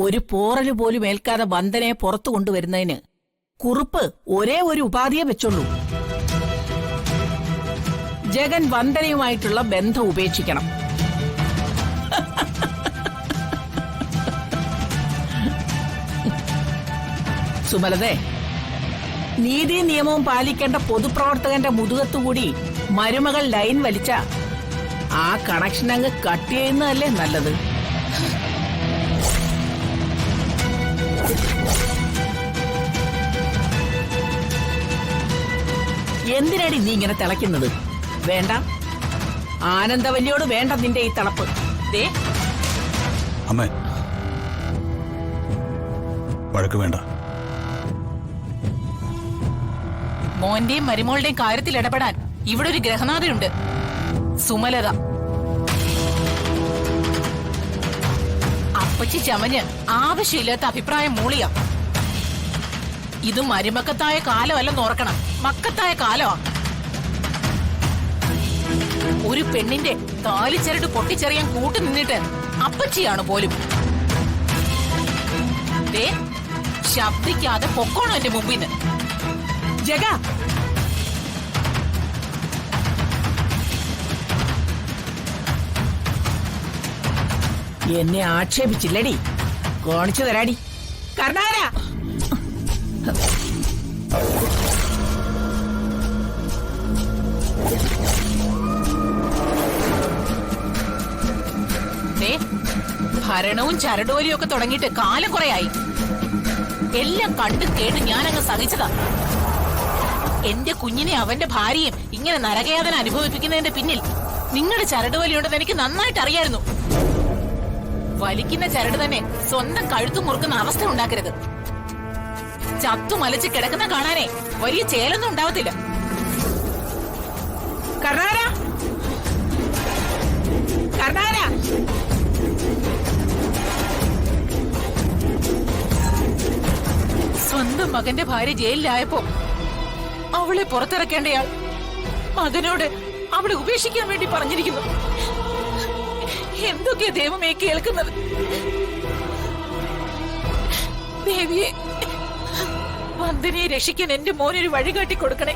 ഒരു പോറല് പോലും ഏൽക്കാതെ വന്ദനയെ പുറത്തു കൊണ്ടുവരുന്നതിന് കുറുപ്പ് ഒരേ ഒരു ഉപാധിയെ വെച്ചുള്ളൂ. ജഗൻ വന്ദനയുമായിട്ടുള്ള ബന്ധം ഉപേക്ഷിക്കണം. സുമലതേ, നീതി നിയമവും പാലിക്കേണ്ട പൊതുപ്രവർത്തകന്റെ മുതുകത്തുകൂടി മരുമകൾ ലൈൻ വലിച്ച ആ കണക്ഷൻ അങ്ങ് കട്ട് ചെയ്യുന്നതല്ലേ നല്ലത്. എന്തിനാടി നീ ഇങ്ങനെ തിളയ്ക്കുന്നത്? വേണ്ട, ആനന്ദവല്ലിയോട് വേണ്ട നിന്റെ ഈ തിളപ്പ്. അമ്മേ, വഴക്ക് വേണ്ട. മോന്റെയും മരുമോളുടെയും കാര്യത്തിൽ ഇടപെടാൻ ഇവിടെ ഒരു ഗ്രഹനാഥയുണ്ട്, സുമലത. അപ്പച്ചി ചമഞ്ഞ് ആവശ്യമില്ലാത്ത അഭിപ്രായം മൂളിയാ. ഇത് മരുമക്കത്തായ കാലമല്ലെന്ന് ഓർക്കണം, മക്കത്തായ കാലമാ. ഒരു പെണ്ണിന്റെ താലിച്ചരട് പൊട്ടിച്ചെറിയാൻ കൂട്ടു നിന്നിട്ട് അപ്പച്ചിയാണ് പോലും. ശബ്ദിക്കാതെ പൊക്കോണോ എന്റെ മുമ്പിന്ന്. ജഗ, എന്നെ ആക്ഷേപിച്ചില്ലടി, കാണിച്ചു തരാടി. കർണാര, ഭരണവും ചരടുവലിയും ഒക്കെ തുടങ്ങിയിട്ട് കാലം കുറയായി. എല്ലാം കണ്ടു കേട്ട് ഞാനങ്ങ് സഹിച്ചതാ. എന്റെ കുഞ്ഞിനെ അവന്റെ ഭാര്യയും ഇങ്ങനെ നരകയാതന അനുഭവിപ്പിക്കുന്നതിന്റെ പിന്നിൽ നിങ്ങളുടെ ചരടുവലിയുണ്ടെന്ന് എനിക്ക് നന്നായിട്ട് അറിയായിരുന്നു. വലിക്കുന്ന ചരട് തന്നെ സ്വന്തം കഴുത്തു മുറുക്കുന്ന അവസ്ഥ ഉണ്ടാക്കരുത്. ചത്തുമലച്ച് കിടക്കുന്ന കാണാനേ വലിയ ചേലൊന്നും ഉണ്ടാവത്തില്ല. കർണാര, കർണാര, സ്വന്തം മകന്റെ ഭാര്യ ജയിലിലായപ്പോ അവളെ പുറത്തിറക്കേണ്ടയാൾ മകനോട് അവളെ ഉപേക്ഷിക്കാൻ വേണ്ടി പറഞ്ഞിരിക്കുന്നു. എന്തൊക്കെയാ ദൈവമേ കേൾക്കുന്നത്? ദേവിയെ, വന്ദനയെ രക്ഷിക്കാൻ എന്റെ മോനൊരു വഴി കാട്ടി കൊടുക്കണേ.